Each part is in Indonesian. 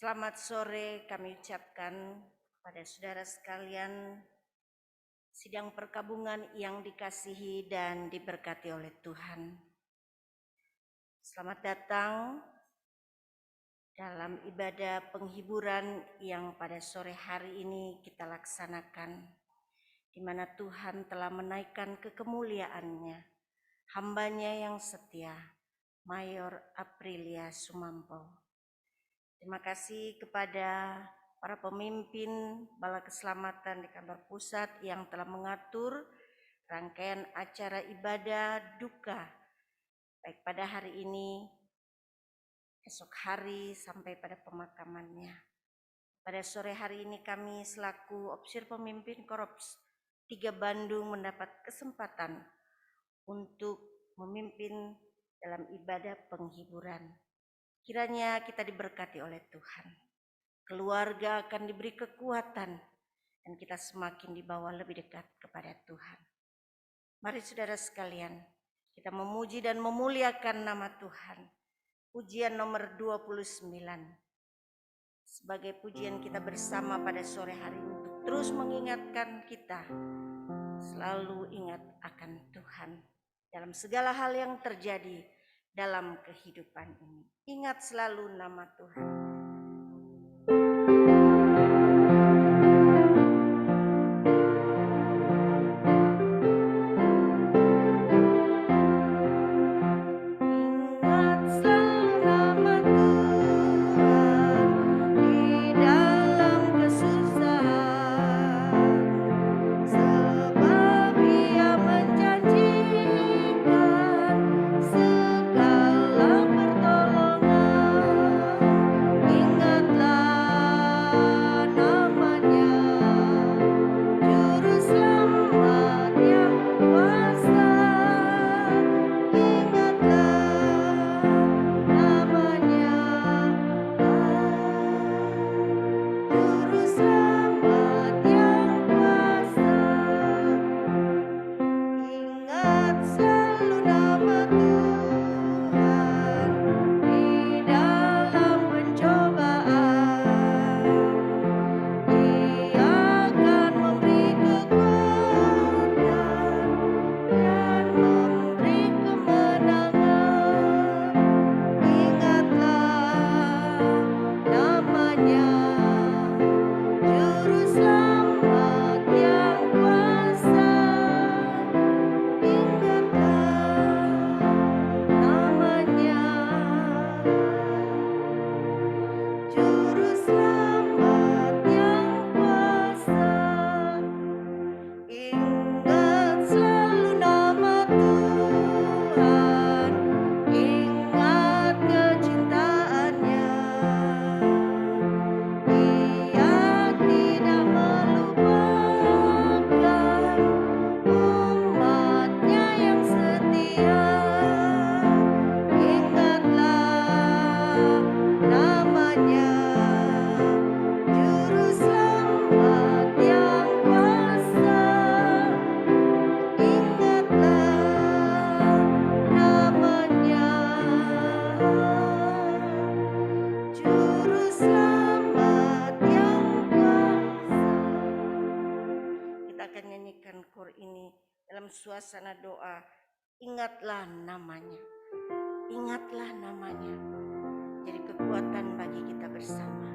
Selamat sore kami ucapkan pada saudara sekalian, sidang perkabungan yang dikasihi dan diberkati oleh Tuhan. Selamat datang dalam ibadah penghiburan yang pada sore hari ini kita laksanakan, di mana Tuhan telah menaikkan kekemuliaannya, hambanya yang setia, Mayor Aprilia Sumampo. Terima kasih kepada para pemimpin Bala Keselamatan di kantor pusat yang telah mengatur rangkaian acara ibadah duka, baik pada hari ini, esok hari, sampai pada pemakamannya. Pada sore hari ini kami selaku Opsir Pemimpin Korps 3 Bandung mendapat kesempatan untuk memimpin dalam ibadah penghiburan. Kiranya kita diberkati oleh Tuhan. Keluarga akan diberi kekuatan dan kita semakin dibawa lebih dekat kepada Tuhan. Mari saudara sekalian, kita memuji dan memuliakan nama Tuhan. Pujian nomor 29. Sebagai pujian kita bersama pada sore hari untuk terus mengingatkan kita selalu ingat akan Tuhan dalam segala hal yang terjadi dalam kehidupan ini. Ingat selalu nama Tuhan. Suasana doa, ingatlah namanya, ingatlah namanya, jadi kekuatan bagi kita bersama.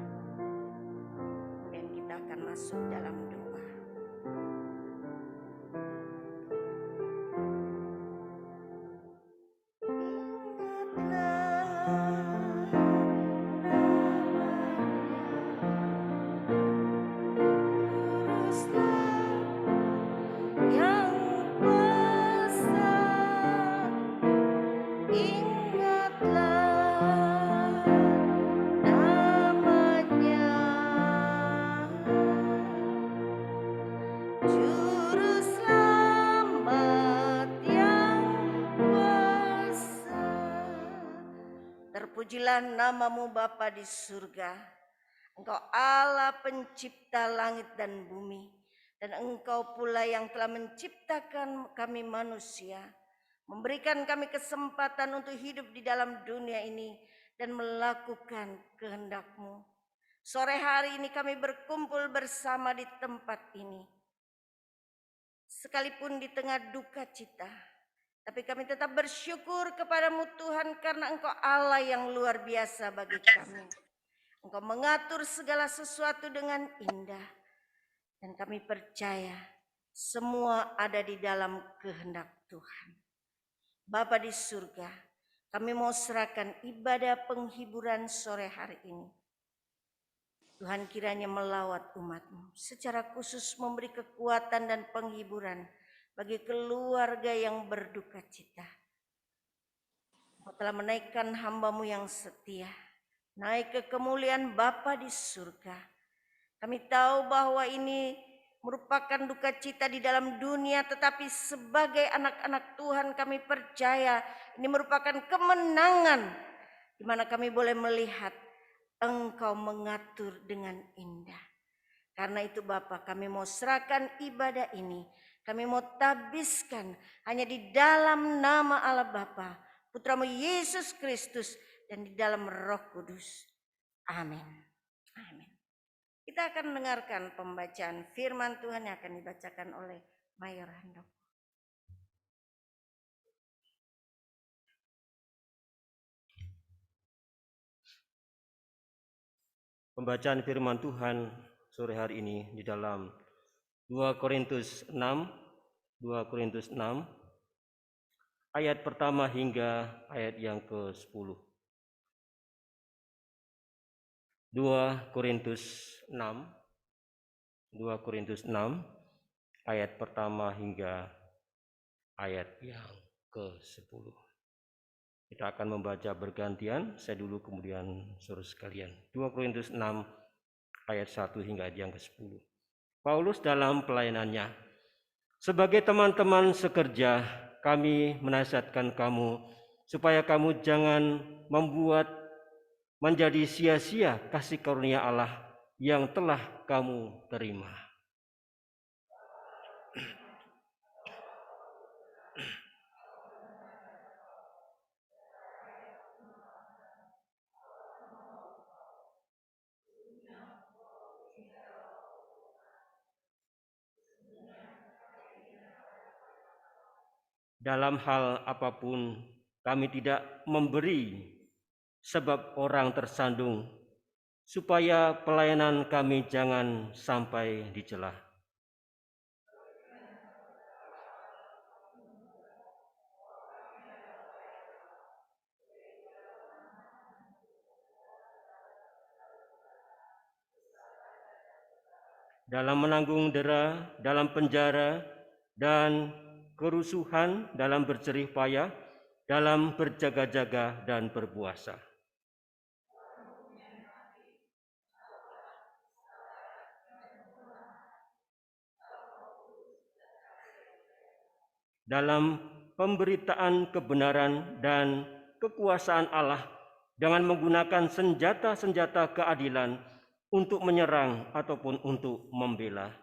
Dan kita akan masuk dalam doa. Terpujilah namamu Bapa di surga. Engkau Allah pencipta langit dan bumi. Dan Engkau pula yang telah menciptakan kami manusia. Memberikan kami kesempatan untuk hidup di dalam dunia ini dan melakukan kehendak-Mu. Sore hari ini kami berkumpul bersama di tempat ini. Sekalipun di tengah duka cita, tapi kami tetap bersyukur kepadamu Tuhan, karena Engkau Allah yang luar biasa bagi kami. Engkau mengatur segala sesuatu dengan indah, dan kami percaya semua ada di dalam kehendak Tuhan. Bapa di surga, kami mau serahkan ibadah penghiburan sore hari ini. Tuhan kiranya melawat umat-Mu, secara khusus memberi kekuatan dan penghiburan bagi keluarga yang berduka cita. Engkau telah menaikkan hamba-Mu yang setia, naik ke kemuliaan Bapa di surga. Kami tahu bahwa ini merupakan duka cita di dalam dunia, tetapi sebagai anak-anak Tuhan kami percaya ini merupakan kemenangan di mana kami boleh melihat Engkau mengatur dengan indah. Karena itu Bapa, kami mau serahkan ibadah ini, kami mau tabiskan hanya di dalam nama Allah Bapa, Putra-Mu Yesus Kristus, dan di dalam Roh Kudus. Amin. Amin. Kita akan mendengarkan pembacaan firman Tuhan yang akan dibacakan oleh Mayor Handoko. Pembacaan firman Tuhan sore hari ini di dalam 2 Korintus 6 ayat pertama hingga ayat yang ke-10. 2 Korintus 6 ayat pertama hingga ayat yang ke-10. Kita akan membaca bergantian, saya dulu kemudian saudara sekalian. 2 Korintus 6 ayat 1 hingga ayat yang ke-10. Paulus dalam pelayanannya. Sebagai teman-teman sekerja, kami menasihatkan kamu supaya kamu jangan membuat menjadi sia-sia kasih karunia Allah yang telah kamu terima. Dalam hal apapun kami tidak memberi sebab orang tersandung, supaya pelayanan kami jangan sampai dicela. Dalam menanggung dera, dalam penjara, dan kerusuhan, dalam berjerih payah, dalam berjaga-jaga dan berpuasa. Dalam pemberitaan kebenaran dan kekuasaan Allah dengan menggunakan senjata-senjata keadilan untuk menyerang ataupun untuk membela.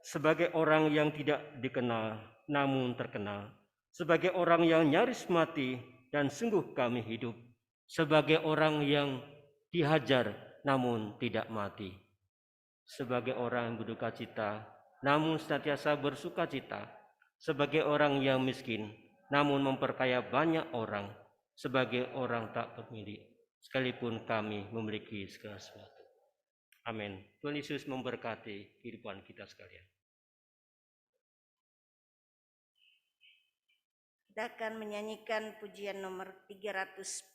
Sebagai orang yang tidak dikenal namun terkenal, sebagai orang yang nyaris mati dan sungguh kami hidup, sebagai orang yang dihajar namun tidak mati, sebagai orang yang berduka cita namun senantiasa bersuka cita, sebagai orang yang miskin namun memperkaya banyak orang, sebagai orang tak bermilik sekalipun kami memiliki segala sesuatu. Amin. Tuhan Yesus memberkati kehidupan kita sekalian. Kita akan menyanyikan pujian nomor 310.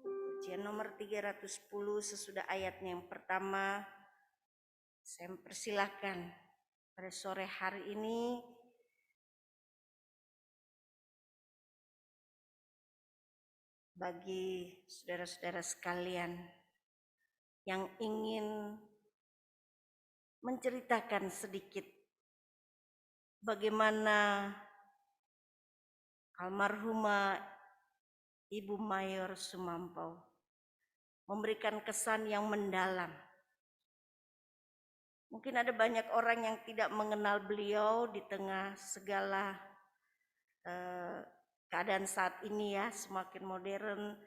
Pujian nomor 310 sesudah ayatnya yang pertama. Saya mempersilahkan pada sore hari ini bagi saudara-saudara sekalian yang ingin menceritakan sedikit bagaimana almarhumah Ibu Mayor Sumampau memberikan kesan yang mendalam Mungkin ada banyak orang yang tidak mengenal beliau di tengah segala keadaan saat ini ya, semakin modern,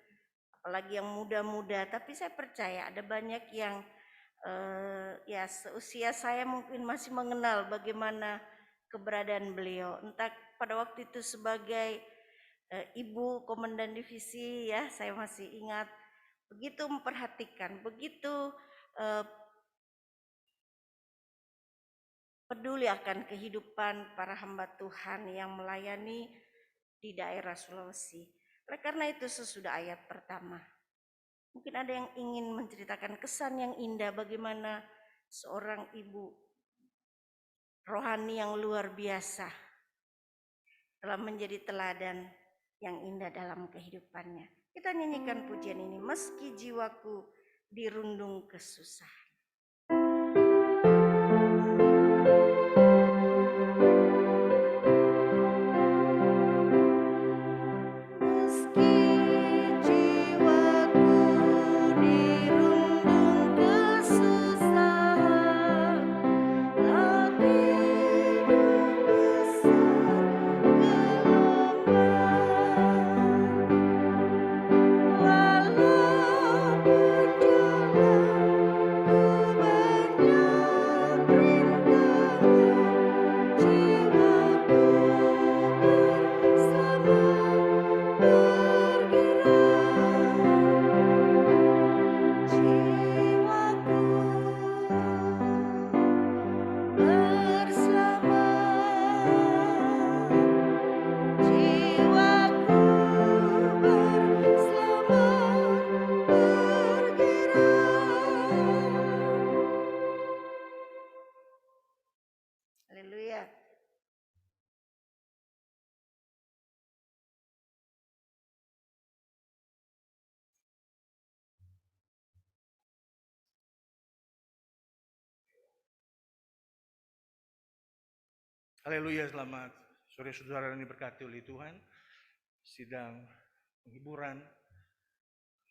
apalagi yang muda-muda. Tapi saya percaya ada banyak yang ya seusia saya mungkin masih mengenal bagaimana keberadaan beliau. Entah pada waktu itu sebagai ibu komandan divisi ya, saya masih ingat begitu memperhatikan, begitu peduli akan kehidupan para hamba Tuhan yang melayani di daerah Sulawesi. Oleh karena itu sesudah ayat pertama, mungkin ada yang ingin menceritakan kesan yang indah bagaimana seorang ibu rohani yang luar biasa telah menjadi teladan yang indah dalam kehidupannya. Kita nyanyikan pujian ini, meski jiwaku dirundung kesusahan. Haleluya. Haleluya, selamat sore saudara yang diberkati oleh Tuhan. Sidang penghiburan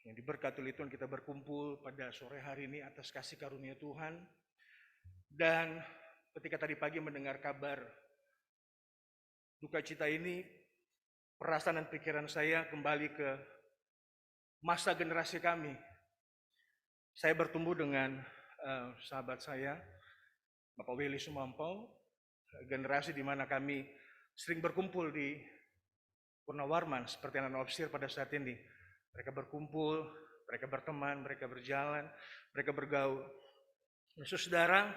yang diberkati oleh Tuhan, kita berkumpul pada sore hari ini atas kasih karunia Tuhan. Dan ketika tadi pagi mendengar kabar duka cita ini, perasaan dan pikiran saya kembali ke masa generasi kami. Saya bertumbuh dengan sahabat saya, Bapak Willy Sumampau, generasi di mana kami sering berkumpul di Purnawarman seperti anak opsir pada saat ini. Mereka berkumpul, mereka berteman, mereka berjalan, mereka bergaul. Saudara,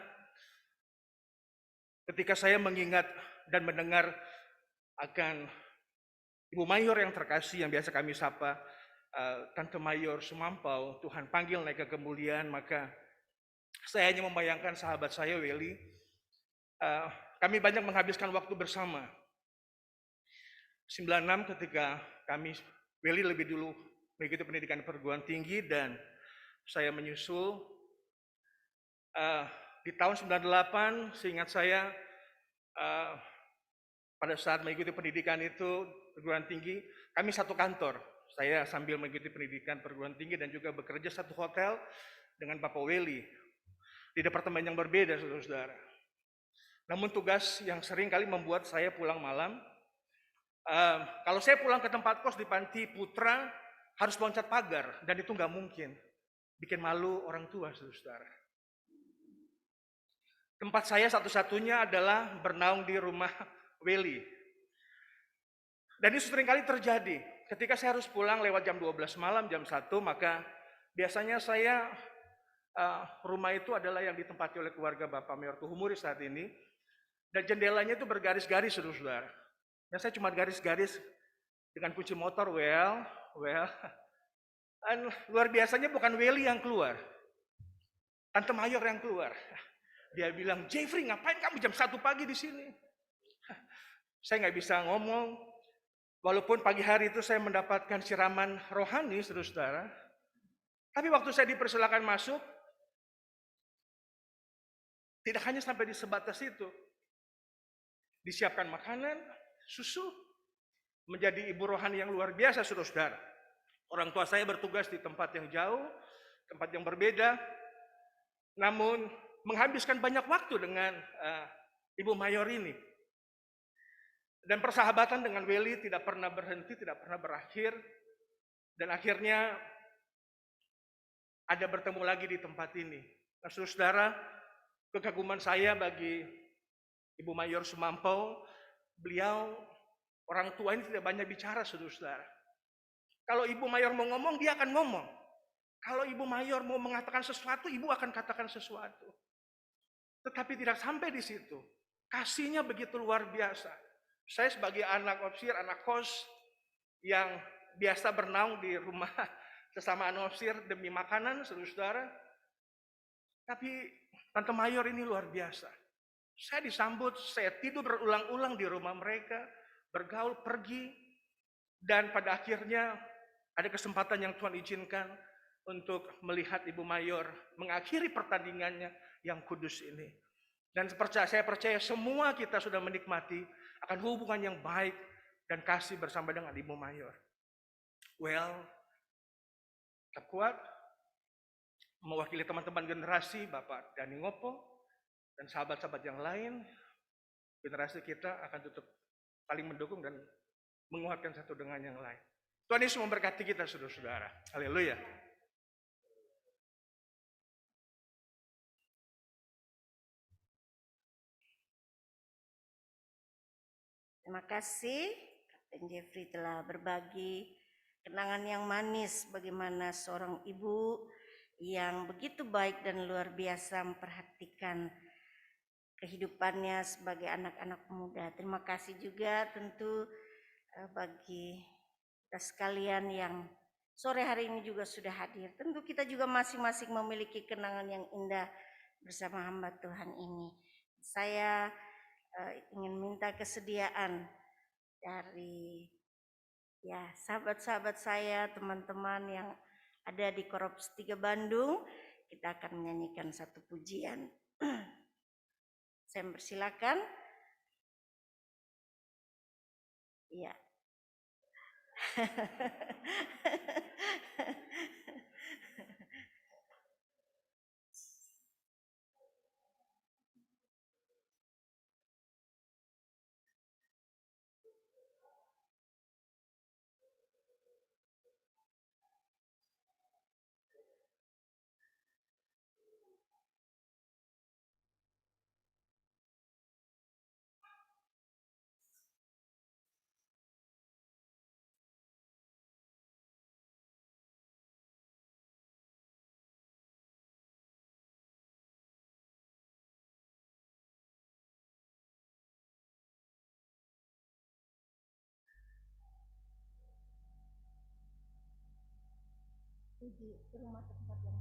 ketika saya mengingat dan mendengar akan Ibu Mayor yang terkasih yang biasa kami sapa Tante Mayor Sumampau, Tuhan panggil naik ke kemuliaan, maka saya hanya membayangkan sahabat saya Willy. Kami banyak menghabiskan waktu bersama. 96 ketika kami, Willy lebih dulu mengikuti pendidikan perguruan tinggi dan saya menyusul. Di tahun 98, seingat saya, pada saat mengikuti pendidikan itu perguruan tinggi, kami satu kantor. Saya sambil mengikuti pendidikan perguruan tinggi dan juga bekerja satu hotel dengan Bapak Willy di departemen yang berbeda, saudara-saudara. Namun tugas yang sering kali membuat saya pulang malam. Kalau saya pulang ke tempat kos di Panti Putra, harus loncat pagar, dan itu nggak mungkin. Bikin malu orang tua, saudara. Tempat saya satu-satunya adalah bernaung di rumah Willy. Dan itu sering kali terjadi. Ketika saya harus pulang lewat jam 12 malam, jam 1, maka biasanya saya, rumah itu adalah yang ditempati oleh keluarga Bapak Mayor Tuhumuri saat ini. Dan jendelanya itu bergaris-garis, saudara. Dan saya cuma garis-garis dengan kunci motor, dan luar biasanya bukan Willy yang keluar, Tante Mayor yang keluar. Dia bilang, Jeffrey, ngapain kamu jam 1 pagi di sini? Saya nggak bisa ngomong, walaupun pagi hari itu saya mendapatkan siraman rohani, saudara. Tapi waktu saya dipersilakan masuk, tidak hanya sampai di sebatas itu. Disiapkan makanan, susu, menjadi ibu rohani yang luar biasa, saudara. Orang tua saya bertugas di tempat yang jauh, tempat yang berbeda. Namun menghabiskan banyak waktu dengan Ibu Mayor ini. Dan persahabatan dengan Welly tidak pernah berhenti, tidak pernah berakhir. Dan akhirnya ada bertemu lagi di tempat ini. Nah, saudara, kekaguman saya bagi Ibu Mayor Sumampau, beliau orang tua ini tidak banyak bicara, saudara. Kalau Ibu Mayor mau ngomong, dia akan ngomong. Kalau Ibu Mayor mau mengatakan sesuatu, Ibu akan katakan sesuatu. Tetapi tidak sampai di situ. Kasihnya begitu luar biasa. Saya sebagai anak opsir, anak kos yang biasa bernaung di rumah sesama anak opsir demi makanan, saudara. Tapi Tante Mayor ini luar biasa. Saya disambut, saya tidur berulang-ulang di rumah mereka, bergaul, pergi, dan pada akhirnya ada kesempatan yang Tuhan izinkan untuk melihat Ibu Mayor mengakhiri pertandingannya yang kudus ini. Dan saya percaya semua kita sudah menikmati akan hubungan yang baik dan kasih bersama dengan Ibu Mayor. Well, tetap kuat, mewakili teman-teman generasi Bapak Dani Ngopo dan sahabat-sahabat yang lain, generasi kita akan tetap saling mendukung dan menguatkan satu dengan yang lain. Tuhan Yesus memberkati kita, saudara-saudara. Haleluya. Terima kasih Kapten Jeffrey telah berbagi kenangan yang manis bagaimana seorang ibu yang begitu baik dan luar biasa memperhatikan kehidupannya sebagai anak-anak muda. Terima kasih juga tentu bagi kita sekalian yang sore hari ini juga sudah hadir. Tentu kita juga masing-masing memiliki kenangan yang indah bersama hamba Tuhan ini. Saya ingin minta kesediaan dari sahabat-sahabat saya, teman-teman yang ada di Korps 3 Bandung. Kita akan menyanyikan satu pujian. Saya persilakan. Iya. Di rumah tempat yang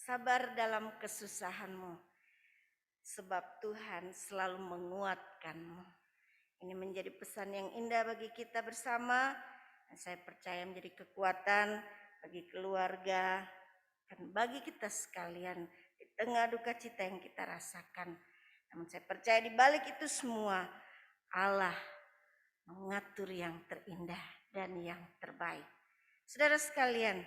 sabar dalam kesusahanmu, sebab Tuhan selalu menguatkanmu. Ini menjadi pesan yang indah bagi kita bersama, dan saya percaya menjadi kekuatan bagi keluarga dan bagi kita sekalian di tengah duka cita yang kita rasakan. Namun saya percaya di balik itu semua Allah mengatur yang terindah dan yang terbaik. Saudara sekalian,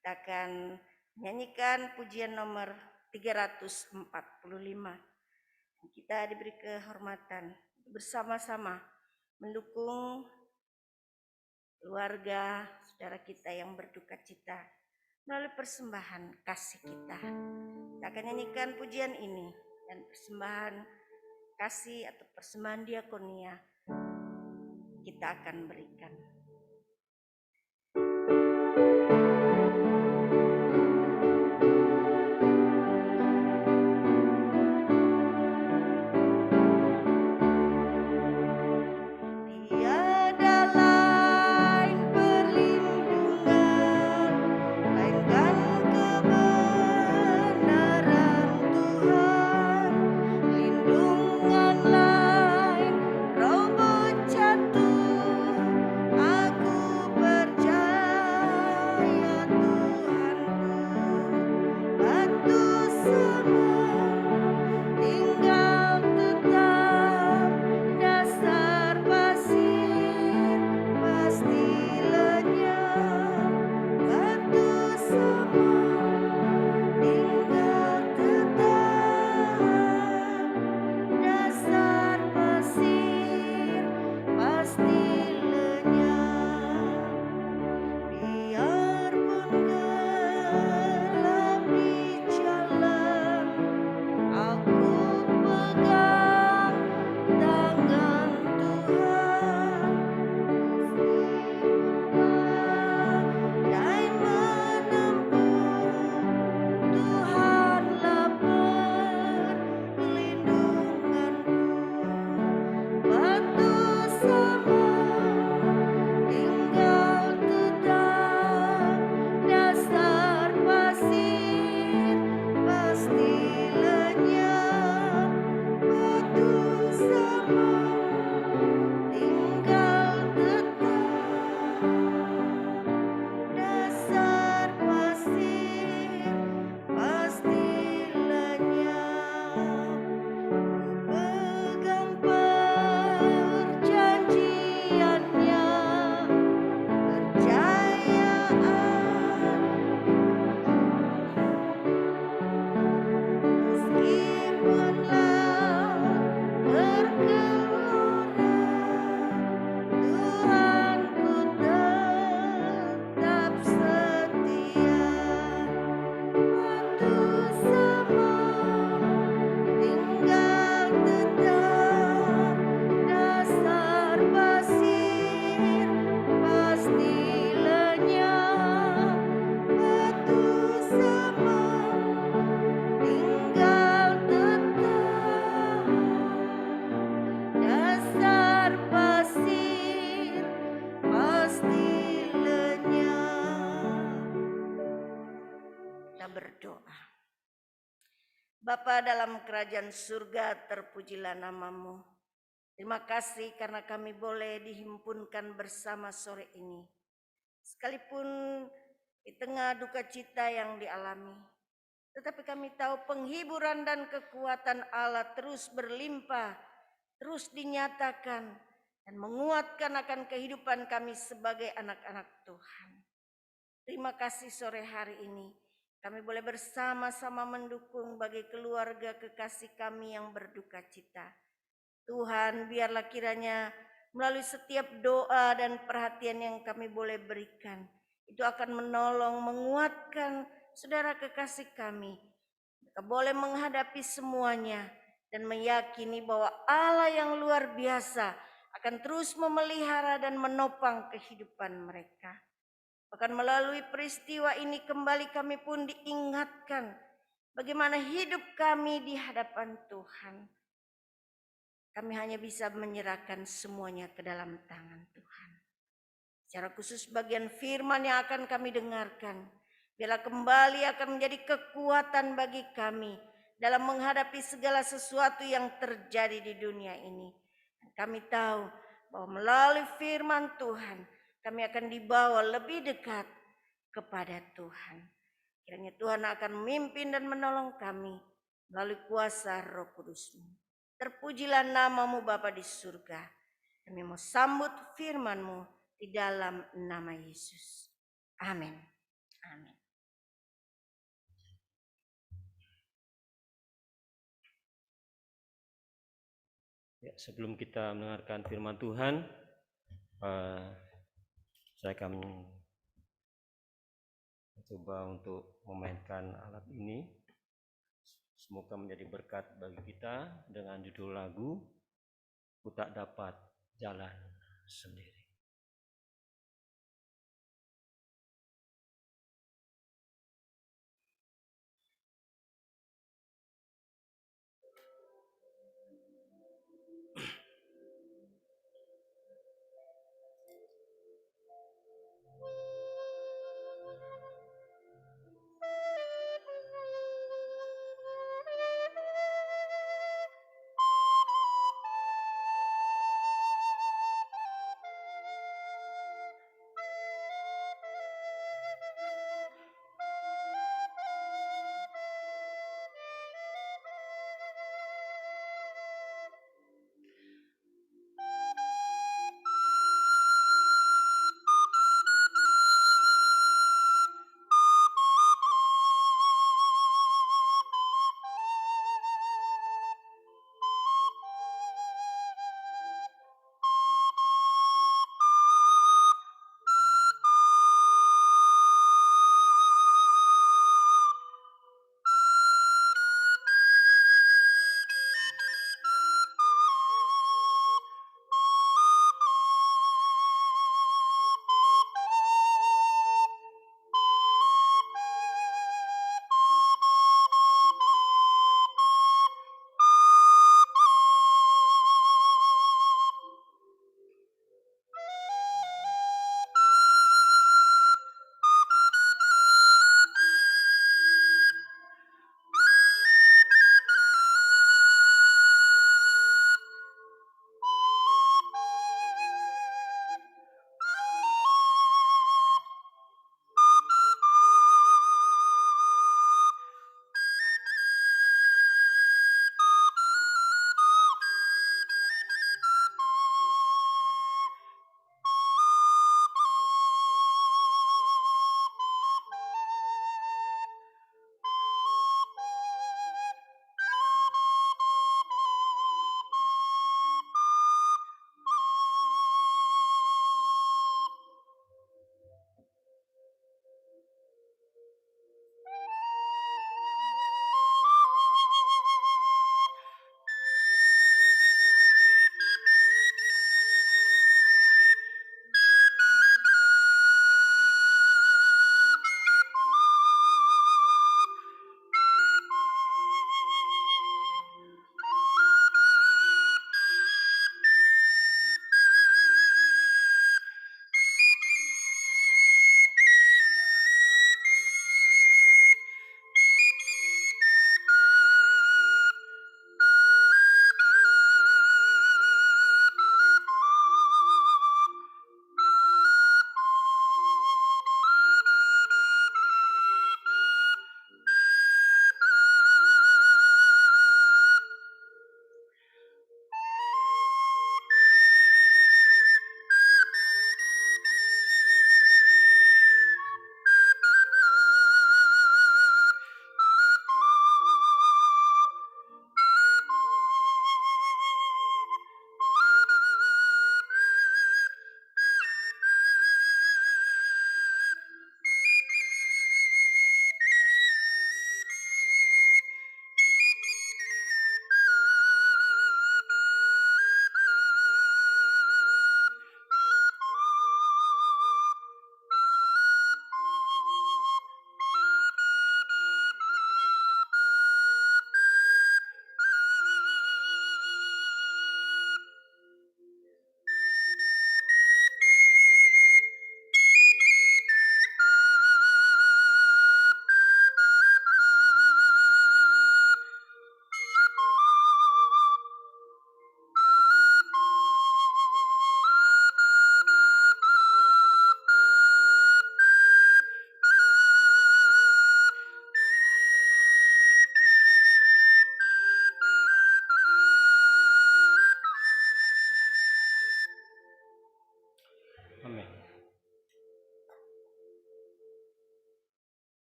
kita akan menyanyikan pujian nomor 345. Kita diberi kehormatan bersama-sama mendukung keluarga saudara kita yang berduka cita melalui persembahan kasih kita. Kita akan nyanyikan pujian ini dan persembahan kasih atau persembahan diakonia kita akan berikan. Berdoa. Bapa dalam kerajaan surga, terpujilah namamu. Terima kasih karena kami boleh dihimpunkan bersama sore ini. Sekalipun di tengah duka cita yang dialami, tetapi kami tahu penghiburan dan kekuatan Allah terus berlimpah, terus dinyatakan dan menguatkan akan kehidupan kami sebagai anak-anak Tuhan. Terima kasih sore hari ini. Kami boleh bersama-sama mendukung bagi keluarga kekasih kami yang berduka cita. Tuhan, biarlah kiranya melalui setiap doa dan perhatian yang kami boleh berikan, itu akan menolong, menguatkan saudara kekasih kami. Mereka boleh menghadapi semuanya dan meyakini bahwa Allah yang luar biasa akan terus memelihara dan menopang kehidupan mereka. Bahkan melalui peristiwa ini kembali kami pun diingatkan bagaimana hidup kami di hadapan Tuhan. Kami hanya bisa menyerahkan semuanya ke dalam tangan Tuhan. Secara khusus bagian firman yang akan kami dengarkan, Biarlah kembali akan menjadi kekuatan bagi kami dalam menghadapi segala sesuatu yang terjadi di dunia ini. Kami tahu bahwa melalui firman Tuhan, kami akan dibawa lebih dekat kepada Tuhan. Kiranya Tuhan akan memimpin dan menolong kami melalui kuasa Roh Kudus-Mu. Terpujilah nama-Mu Bapa di surga. Kami mau sambut firman-Mu di dalam nama Yesus. Amin. Amin. Ya, sebelum kita mendengarkan firman Tuhan, saya akan mencoba untuk memainkan alat ini. Semoga menjadi berkat bagi kita dengan judul lagu "Ku Tak Dapat Jalan Sendiri".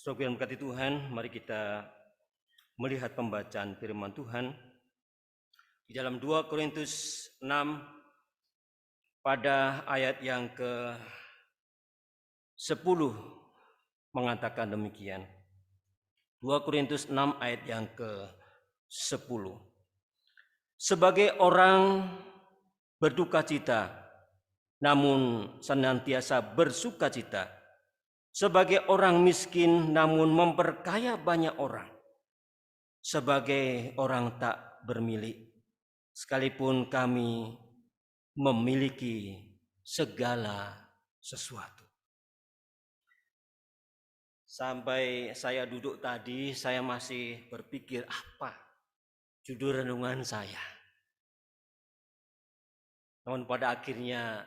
Saudara yang berkati Tuhan, mari kita melihat pembacaan firman Tuhan di dalam 2 Korintus 6 pada ayat yang ke-10 mengatakan demikian. 2 Korintus 6 ayat yang ke-10. Sebagai orang berduka cita, namun senantiasa bersuka cita. Sebagai orang miskin, namun memperkaya banyak orang. Sebagai orang tak bermilik, sekalipun kami memiliki segala sesuatu. Sampai saya duduk tadi, saya masih berpikir apa judul renungan saya. Namun pada akhirnya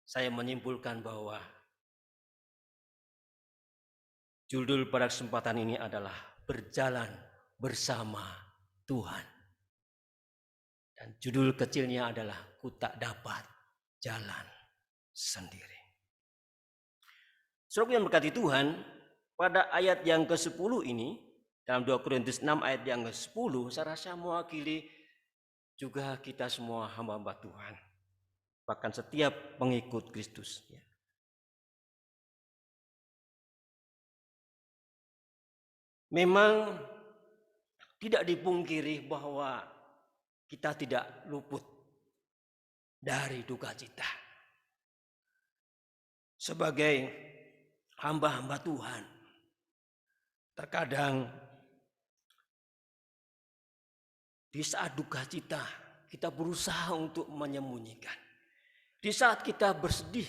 saya menyimpulkan bahwa judul pada kesempatan ini adalah berjalan bersama Tuhan. Dan judul kecilnya adalah ku tak dapat jalan sendiri. Saudara yang berkati Tuhan, pada ayat yang ke-10 ini, dalam 2 Korintus 6 ayat yang ke-10, saya rasa mewakili juga kita semua hamba-hamba Tuhan. Bahkan setiap pengikut Kristus. Memang tidak dipungkiri bahwa kita tidak luput dari duka cita. Sebagai hamba-hamba Tuhan, terkadang di saat duka cita, kita berusaha untuk menyembunyikan. Di saat kita bersedih,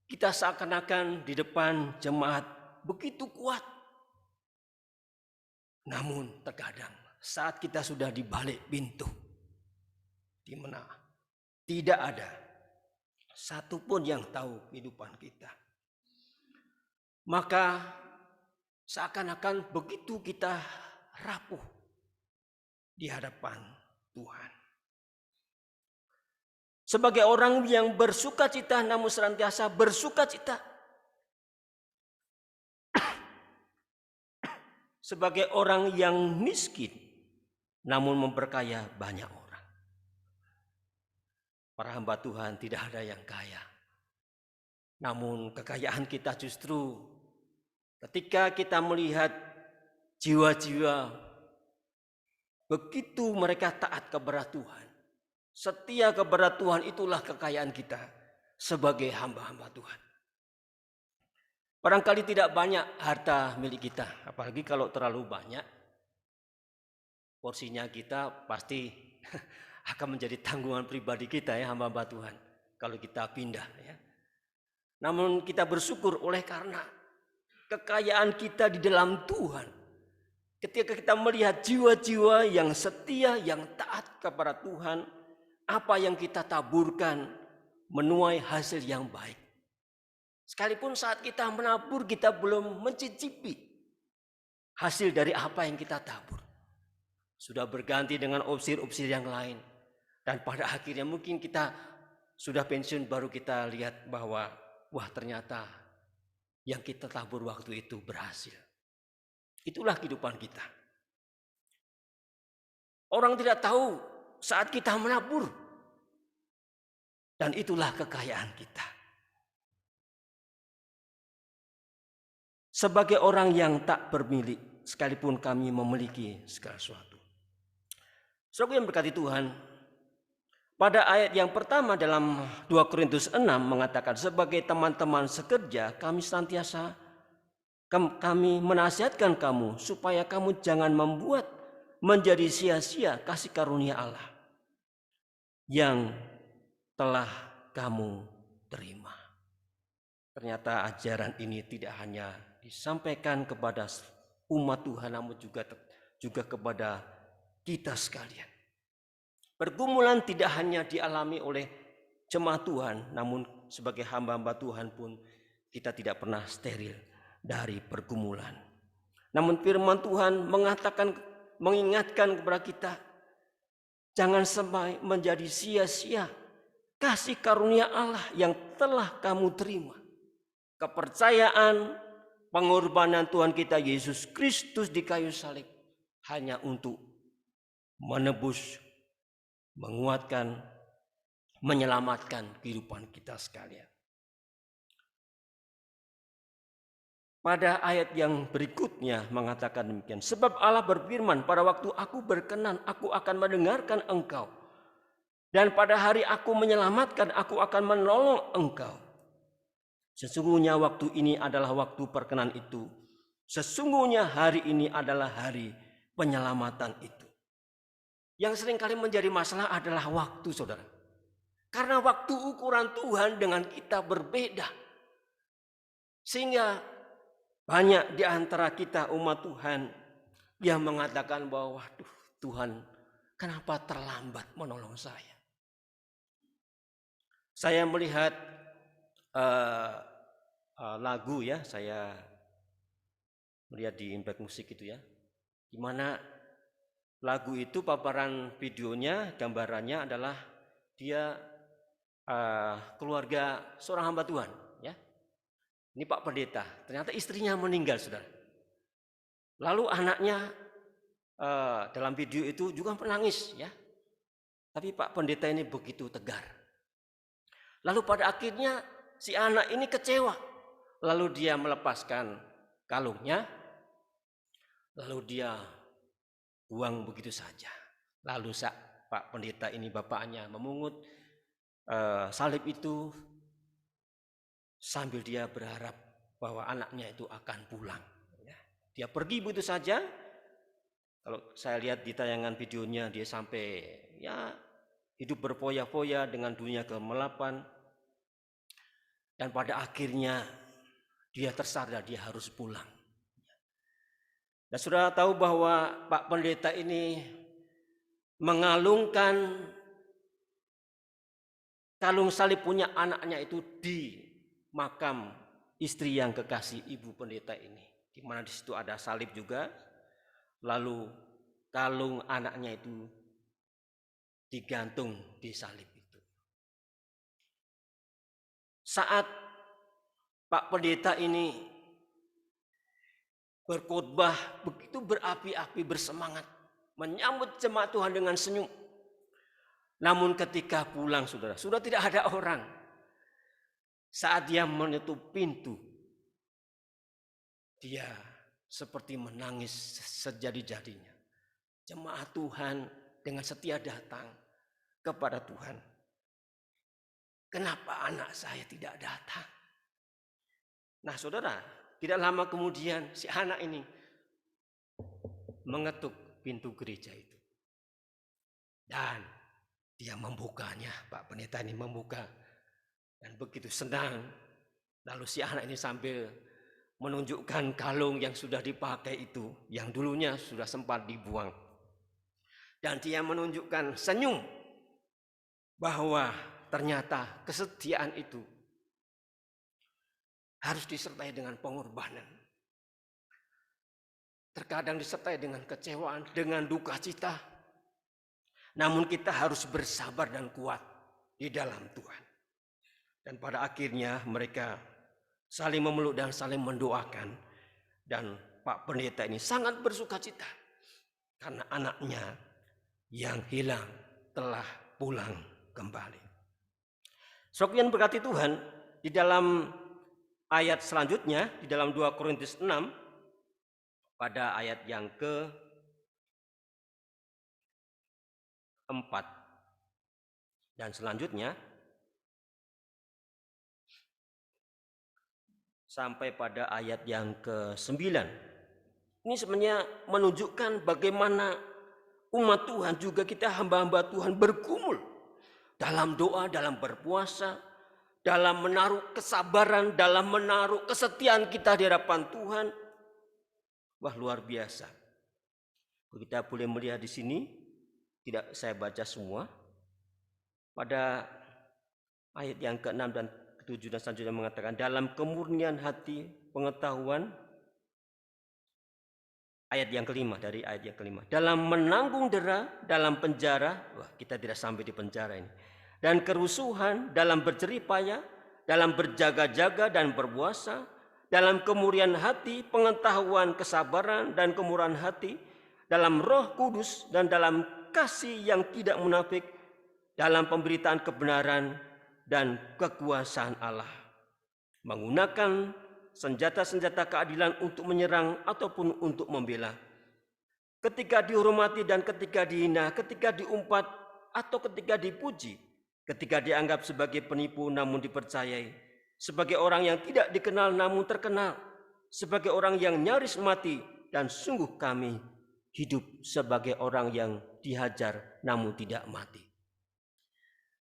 kita seakan-akan di depan jemaat begitu kuat. Namun terkadang saat kita sudah di balik pintu, di mana tidak ada satupun yang tahu kehidupan kita, maka seakan-akan begitu kita rapuh di hadapan Tuhan. Sebagai orang yang bersuka cita namun senantiasa bersuka cita. Sebagai orang yang miskin namun memperkaya banyak orang. Para hamba Tuhan tidak ada yang kaya. Namun kekayaan kita justru ketika kita melihat jiwa-jiwa begitu mereka taat kepada Tuhan. Setia kepada Tuhan, itulah kekayaan kita sebagai hamba-hamba Tuhan. Barangkali tidak banyak harta milik kita, apalagi kalau terlalu banyak, porsinya kita pasti akan menjadi tanggungan pribadi kita ya hamba-hamba Tuhan. Kalau kita pindah ya. Namun kita bersyukur oleh karena kekayaan kita di dalam Tuhan. Ketika kita melihat jiwa-jiwa yang setia, yang taat kepada Tuhan, apa yang kita taburkan menuai hasil yang baik. Sekalipun saat kita menabur, kita belum mencicipi hasil dari apa yang kita tabur. Sudah berganti dengan opsir-opsir yang lain. Dan pada akhirnya mungkin kita sudah pensiun, baru kita lihat bahwa wah ternyata yang kita tabur waktu itu berhasil. Itulah kehidupan kita. Orang tidak tahu saat kita menabur. Dan itulah kekayaan kita. Sebagai orang yang tak bermilik, sekalipun kami memiliki segala sesuatu. Saudara yang berkati Tuhan, pada ayat yang pertama dalam 2 Korintus 6 mengatakan, sebagai teman-teman sekerja kami senantiasa kami menasihatkan kamu supaya kamu jangan membuat menjadi sia-sia kasih karunia Allah yang telah kamu terima. Ternyata ajaran ini tidak hanya disampaikan kepada umat Tuhan, namun juga kepada kita sekalian. Pergumulan tidak hanya dialami oleh jemaat Tuhan, namun sebagai hamba-hamba Tuhan pun kita tidak pernah steril dari pergumulan. Namun firman Tuhan mengingatkan kepada kita, jangan sampai menjadi sia-sia kasih karunia Allah yang telah kamu terima. Kepercayaan pengorbanan Tuhan kita Yesus Kristus di kayu salib hanya untuk menebus, menguatkan, menyelamatkan kehidupan kita sekalian. Pada ayat yang berikutnya mengatakan demikian. Sebab Allah berfirman, pada waktu aku berkenan, aku akan mendengarkan engkau. Dan pada hari aku menyelamatkan, aku akan menolong engkau. Sesungguhnya waktu ini adalah waktu perkenan itu. Sesungguhnya hari ini adalah hari penyelamatan itu. Yang seringkali menjadi masalah adalah waktu, saudara. Karena waktu ukuran Tuhan dengan kita berbeda. Sehingga banyak di antara kita umat Tuhan yang mengatakan bahwa waduh Tuhan kenapa terlambat menolong saya. Saya melihat lagu ya, saya melihat di Impact Musik itu ya. Di mana lagu itu paparan videonya, gambarannya adalah dia keluarga seorang hamba Tuhan ya. Ini Pak Pendeta, ternyata istrinya meninggal, saudara. Lalu anaknya dalam video itu juga menangis, ya. Tapi Pak Pendeta ini begitu tegar. Lalu pada akhirnya si anak ini kecewa. Lalu dia melepaskan kalungnya, lalu dia buang begitu saja. Lalu Pak Pendeta ini bapaknya memungut salib itu, sambil dia berharap bahwa anaknya itu akan pulang. Dia pergi begitu saja. Kalau saya lihat di tayangan videonya, dia sampai ya hidup berfoya-foya dengan dunia kegelapan. Dan pada akhirnya dia tersadar dia harus pulang. Dan sudah tahu bahwa Pak Pendeta ini mengalungkan kalung salib punya anaknya itu di makam istri yang kekasih Ibu Pendeta ini, di mana di situ ada salib juga. Lalu kalung anaknya itu digantung di salib itu. Saat Pak Pendeta ini berkhotbah begitu berapi-api, bersemangat, menyambut jemaat Tuhan dengan senyum. Namun ketika pulang, saudara, sudah tidak ada orang. Saat dia menutup pintu, dia seperti menangis sejadi-jadinya. Jemaat Tuhan dengan setia datang kepada Tuhan. Kenapa anak saya tidak datang? Nah saudara, tidak lama kemudian si anak ini mengetuk pintu gereja itu. Dan dia membukanya, Pak Pendeta ini membuka. Dan begitu senang, lalu si anak ini sambil menunjukkan kalung yang sudah dipakai itu, yang dulunya sudah sempat dibuang. Dan dia menunjukkan senyum, bahwa ternyata kesetiaan itu harus disertai dengan pengorbanan. Terkadang disertai dengan kecewaan, dengan duka cita. Namun kita harus bersabar dan kuat di dalam Tuhan. Dan pada akhirnya mereka saling memeluk dan saling mendoakan. Dan Pak Pendeta ini sangat bersuka cita. Karena anaknya yang hilang telah pulang kembali. Saudara yang berkati Tuhan, di dalam ayat selanjutnya, di dalam 2 Korintus 6, pada ayat yang ke-4 dan selanjutnya, sampai pada ayat yang ke-9. Ini sebenarnya menunjukkan bagaimana umat Tuhan juga kita hamba-hamba Tuhan bergumul dalam doa, dalam berpuasa, dalam menaruh kesabaran, dalam menaruh kesetiaan kita di hadapan Tuhan. Wah, luar biasa. Kita boleh melihat di sini, tidak saya baca semua. Pada ayat yang ke-6 dan ke-7 dan selanjutnya mengatakan, dalam kemurnian hati pengetahuan, ayat yang kelima, dari ayat yang kelima, dalam menanggung dera, dalam penjara, wah kita tidak sampai di penjara ini, dan kerusuhan, dalam berjerih payah, dalam berjaga-jaga dan berpuasa, dalam kemurahan hati, pengetahuan, kesabaran, dan kemurahan hati, dalam Roh Kudus dan dalam kasih yang tidak munafik, dalam pemberitaan kebenaran dan kekuasaan Allah, menggunakan senjata-senjata keadilan untuk menyerang ataupun untuk membela. Ketika dihormati dan ketika dihina, ketika diumpat atau ketika dipuji, ketika dianggap sebagai penipu namun dipercayai, sebagai orang yang tidak dikenal namun terkenal, sebagai orang yang nyaris mati, dan sungguh kami hidup sebagai orang yang dihajar namun tidak mati.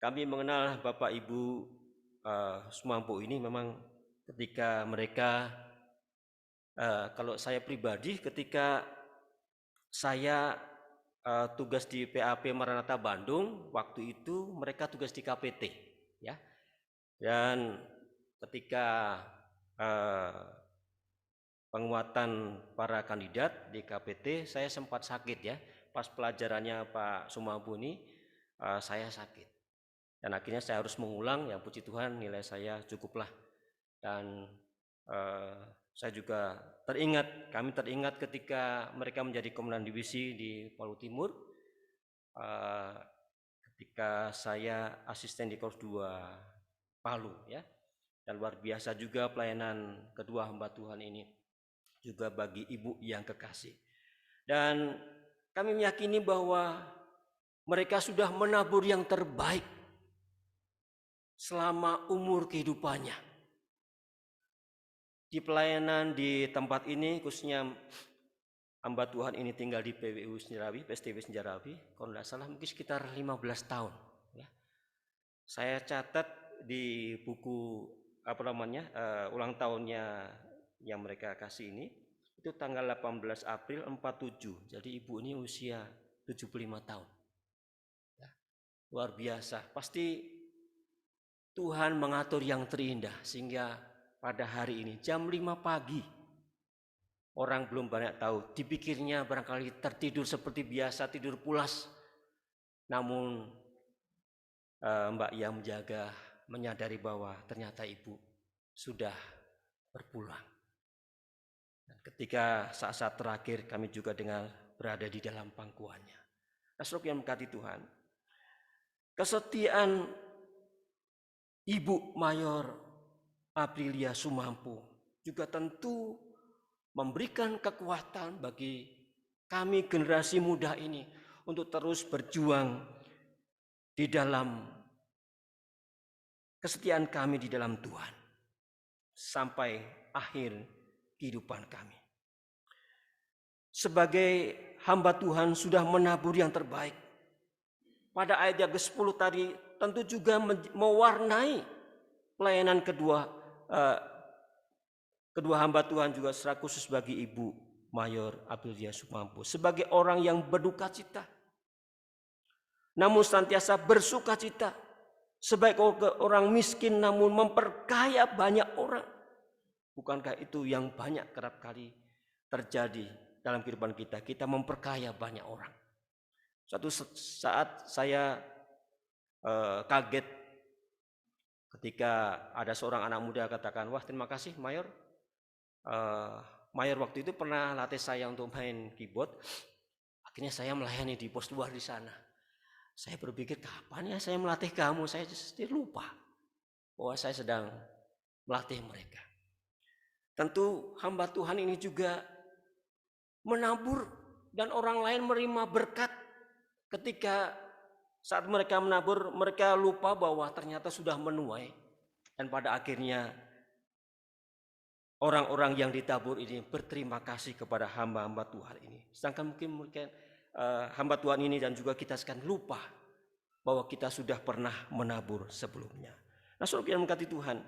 Kami mengenal Bapak Ibu Sumampu ini memang ketika mereka, kalau saya pribadi ketika saya tugas di PAP Maranatha Bandung, waktu itu mereka tugas di KPT, ya. Dan ketika penguatan para kandidat di KPT, saya sempat sakit ya. Pas pelajarannya Pak Sumampu ini, saya sakit. Dan akhirnya saya harus mengulang, yang puji Tuhan nilai saya cukuplah. Dan saya juga kami teringat ketika mereka menjadi komandan divisi di Palu Timur, ketika saya asisten di Korps 2 Palu, ya. Dan luar biasa juga pelayanan kedua hamba Tuhan ini, juga bagi ibu yang kekasih. Dan kami meyakini bahwa mereka sudah menabur yang terbaik selama umur kehidupannya. Di pelayanan di tempat ini, khususnya hamba Tuhan ini tinggal di PWU Senjarawi, PSTW Senjarawi, kalau tidak salah mungkin sekitar 15 tahun. Ya. Saya catat di buku ulang tahunnya yang mereka kasih ini, itu tanggal 18 April 47. Jadi ibu ini usia 75 tahun. Ya. Luar biasa. Pasti Tuhan mengatur yang terindah sehingga pada hari ini jam 5 pagi, orang belum banyak tahu, dipikirnya barangkali tertidur seperti biasa, tidur pulas. Namun Mbak yang menjaga menyadari bahwa ternyata ibu sudah berpulang. Dan ketika saat-saat terakhir kami juga berada di dalam pangkuannya. Nah, saudara yang mengasihi Tuhan, kesetiaan Ibu Mayor Aprilia Sumampu juga tentu memberikan kekuatan bagi kami generasi muda ini untuk terus berjuang di dalam kesetiaan kami di dalam Tuhan sampai akhir kehidupan kami. Sebagai hamba Tuhan sudah menabur yang terbaik. Pada ayat yang ke-10 tadi tentu juga mewarnai pelayanan kedua hamba Tuhan juga secara khusus bagi Ibu Mayor Aprilia Sumampu sebagai orang yang berduka cita, namun senantiasa bersuka cita, sebagai orang miskin namun memperkaya banyak orang. Bukankah itu yang banyak kerap kali terjadi dalam kehidupan kita? Kita memperkaya banyak orang. Suatu saat saya kaget ketika ada seorang anak muda katakan, wah terima kasih Mayor. Mayor waktu itu pernah latih saya untuk main keyboard. Akhirnya saya melayani di pos 2 di sana. Saya berpikir kapan ya saya melatih kamu? Saya lupa bahwa saya sedang melatih mereka. Tentu hamba Tuhan ini juga menabur dan orang lain menerima berkat. Ketika saat mereka menabur, mereka lupa bahwa ternyata sudah menuai. Dan pada akhirnya orang-orang yang ditabur ini berterima kasih kepada hamba-hamba Tuhan ini. Sedangkan mungkin hamba Tuhan ini dan juga kita sekarang lupa bahwa kita sudah pernah menabur sebelumnya. Nah, saudara yang mengasihi Tuhan,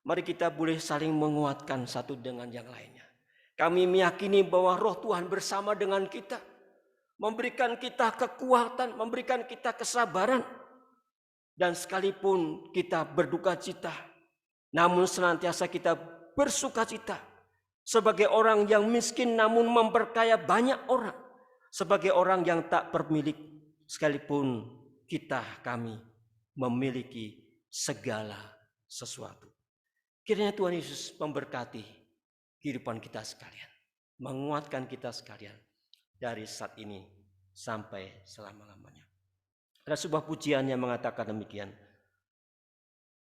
mari kita boleh saling menguatkan satu dengan yang lainnya. Kami meyakini bahwa Roh Tuhan bersama dengan kita, memberikan kita kekuatan, memberikan kita kesabaran. Dan sekalipun kita berduka cita, namun senantiasa kita bersuka cita. Sebagai orang yang miskin namun memperkaya banyak orang. Sebagai orang yang tak bermilik, sekalipun kami memiliki segala sesuatu. Kiranya Tuhan Yesus memberkati kehidupan kita sekalian, menguatkan kita sekalian dari saat ini sampai selama-lamanya. Ada sebuah pujian yang mengatakan demikian,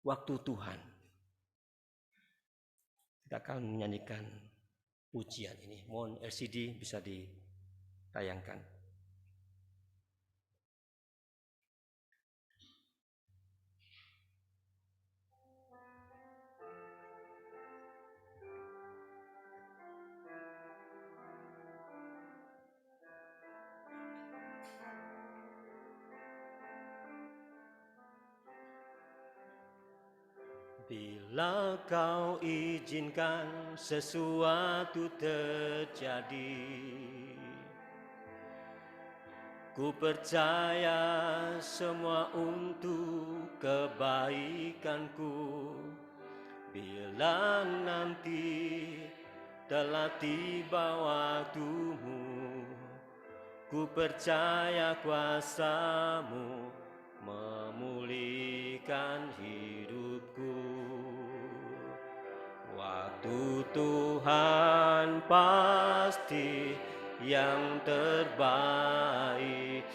waktu Tuhan. Kita akan menyanyikan pujian ini. Mohon LCD bisa ditayangkan. Bila kau izinkan sesuatu terjadi, ku percaya semua untuk kebaikanku. Bila nanti telah tiba waktumu, ku percaya kuasa-Mu memulihkan hidupku. Waktu Tuhan pasti yang terbaik,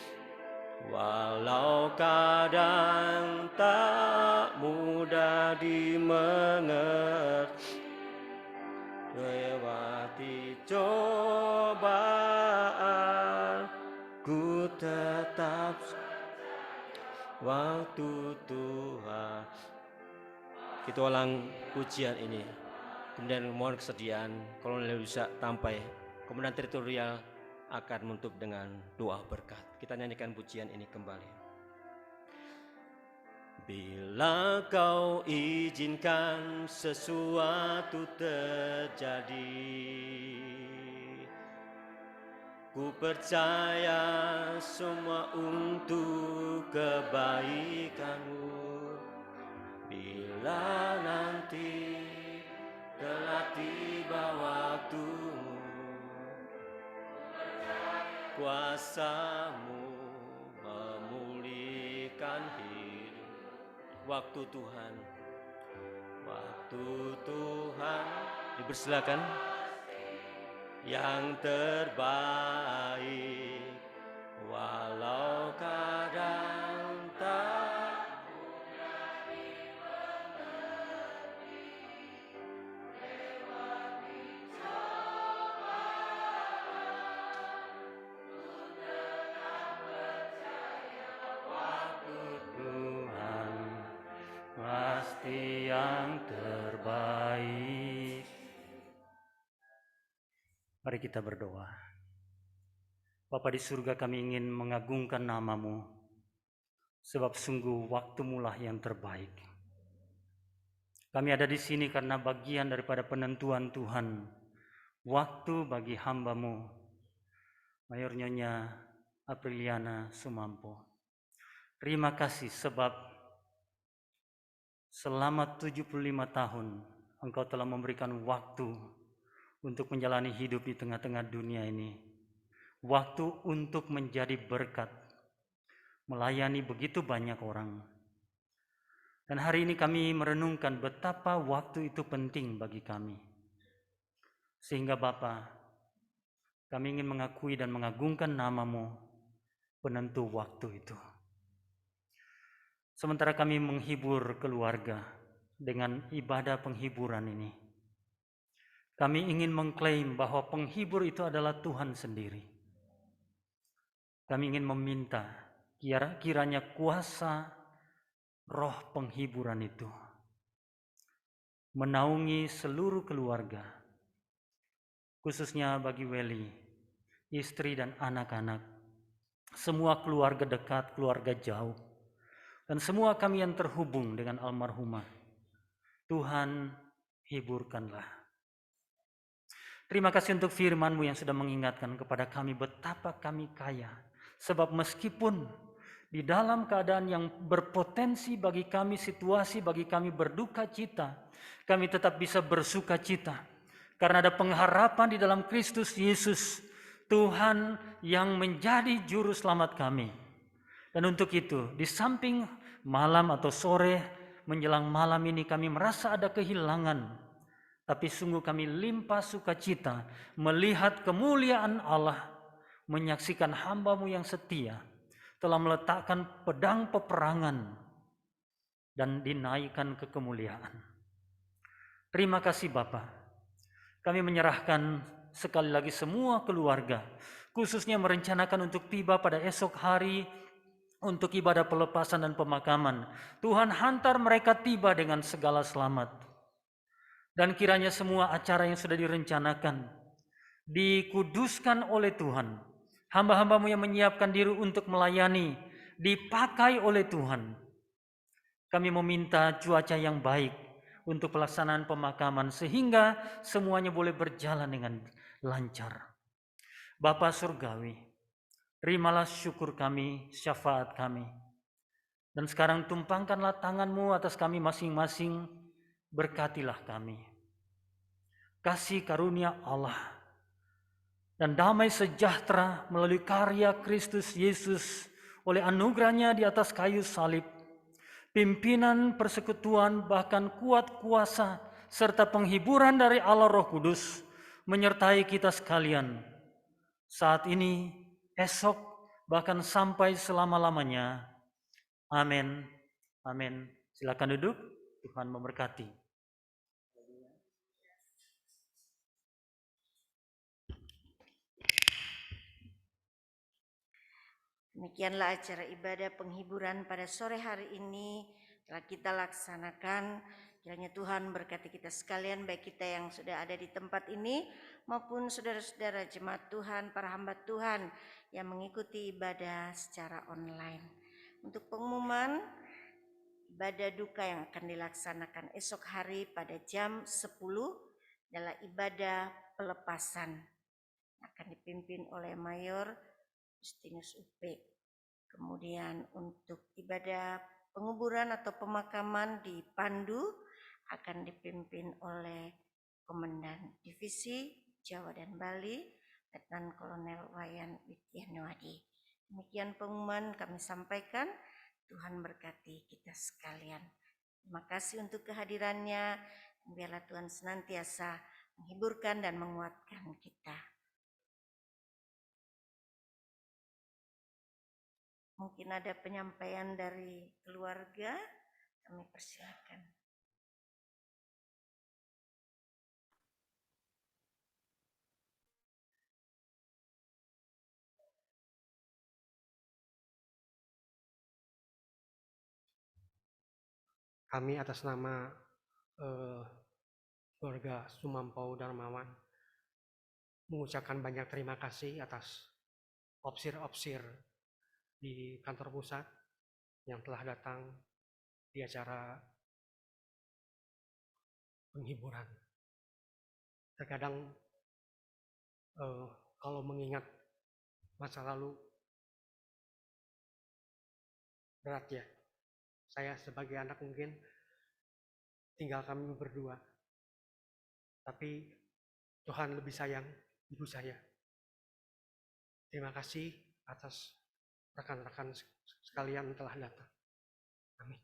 walau kadang tak mudah dimengerti. Lewati cobaan, ku tetap waktu Tuhan. Kita ulang pujian ini. Kemudian mohon kesediaan Kolonel bisa sampai. Kemudian teritorial akan menutup dengan doa berkat. Kita nyanyikan pujian ini kembali. Bila kau izinkan sesuatu terjadi, ku percaya semua untuk kebaikanmu. Bila nanti telah tiba waktumu, kuasa-Mu memulihkan hidup. Waktu Tuhan, waktu Tuhan, dipersilakan, yang terbaik, walau kadang tak mudah dimengerti. Lewati cobaan, ku tetap percaya waktu Tuhan pasti yang terbaik. Mari kita berdoa. Bapa di surga, kami ingin mengagungkan nama-Mu, sebab sungguh waktu-Mu lah yang terbaik. Kami ada di sini karena bagian daripada penentuan Tuhan, waktu bagi hamba-Mu, Mayor Nyonya Apriliana Sumampo. Terima kasih sebab selama 75 tahun Engkau telah memberikan waktu untuk menjalani hidup di tengah-tengah dunia ini. Waktu untuk menjadi berkat, melayani begitu banyak orang. Dan hari ini kami merenungkan betapa waktu itu penting bagi kami. Sehingga Bapa, kami ingin mengakui dan mengagungkan nama-Mu, penentu waktu itu. Sementara kami menghibur keluarga dengan ibadah penghiburan ini, kami ingin mengklaim bahwa penghibur itu adalah Tuhan sendiri. Kami ingin meminta kiranya kuasa roh penghiburan itu menaungi seluruh keluarga, khususnya bagi Welly, istri dan anak-anak, semua keluarga dekat, keluarga jauh, dan semua kami yang terhubung dengan almarhumah. Tuhan, hiburkanlah. Terima kasih untuk firman-Mu yang sudah mengingatkan kepada kami betapa kami kaya. Sebab meskipun di dalam keadaan yang berpotensi bagi kami, situasi bagi kami berduka cita, kami tetap bisa bersuka cita. Karena ada pengharapan di dalam Kristus Yesus, Tuhan yang menjadi juru selamat kami. Dan untuk itu, di samping malam atau sore menjelang malam ini kami merasa ada kehilangan. tapi sungguh kami limpah sukacita melihat kemuliaan Allah, menyaksikan hamba-Mu yang setia telah meletakkan pedang peperangan dan dinaikkan ke kemuliaan. Terima kasih Bapa. Kami menyerahkan sekali lagi semua keluarga, khususnya merencanakan untuk tiba pada esok hari untuk ibadah pelepasan dan pemakaman. Tuhan hantar mereka tiba dengan segala selamat. Dan kiranya semua acara yang sudah direncanakan dikuduskan oleh Tuhan. Hamba-hamba-Mu yang menyiapkan diri untuk melayani dipakai oleh Tuhan. Kami meminta cuaca yang baik untuk pelaksanaan pemakaman sehingga semuanya boleh berjalan dengan lancar. Bapa Surgawi, terimalah syukur kami, syafaat kami. Dan sekarang tumpangkanlah tangan-Mu atas kami masing-masing, berkatilah kami. Kasih karunia Allah dan damai sejahtera melalui karya Kristus Yesus oleh anugerahnya di atas kayu salib, pimpinan persekutuan bahkan kuat kuasa serta penghiburan dari Allah Roh Kudus menyertai kita sekalian saat ini, esok, bahkan sampai selama-lamanya. Amin. Amin. Silakan duduk. Tuhan memberkati. Demikianlah acara ibadah penghiburan pada sore hari ini telah kita laksanakan. Kiranya Tuhan berkati kita sekalian, baik kita yang sudah ada di tempat ini maupun saudara-saudara jemaat Tuhan, para hamba Tuhan yang mengikuti ibadah secara online. Untuk pengumuman ibadah duka yang akan dilaksanakan esok hari pada jam 10 adalah ibadah pelepasan. Akan dipimpin oleh Mayor Justinus UP. Kemudian untuk ibadah penguburan atau pemakaman di Pandu akan dipimpin oleh Komandan Divisi Jawa dan Bali, Letnan Kolonel Wayan Widianwadi. Demikian pengumuman kami sampaikan. Tuhan berkati kita sekalian. Terima kasih untuk kehadirannya. Biarlah Tuhan senantiasa menghiburkan dan menguatkan kita. Mungkin ada penyampaian dari keluarga, kami persilakan. Kami atas nama keluarga Sumampau Darmawan mengucapkan banyak terima kasih atas opsir-opsir di kantor pusat yang telah datang di acara penghiburan. Terkadang kalau mengingat masa lalu berat ya. Saya sebagai anak mungkin tinggal kami berdua. Tapi Tuhan lebih sayang ibu saya. Terima kasih atas rekan-rekan sekalian telah datang. Amin.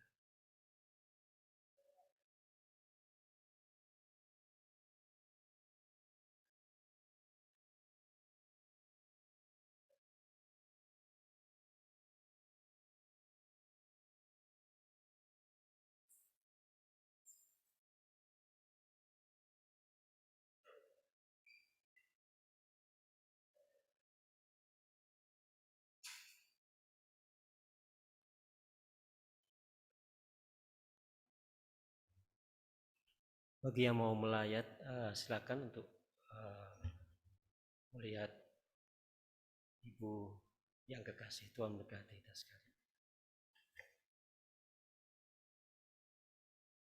Bagi yang mau melayat, silakan untuk melihat Ibu yang kekasih. Tuhan berkati kita sekalian.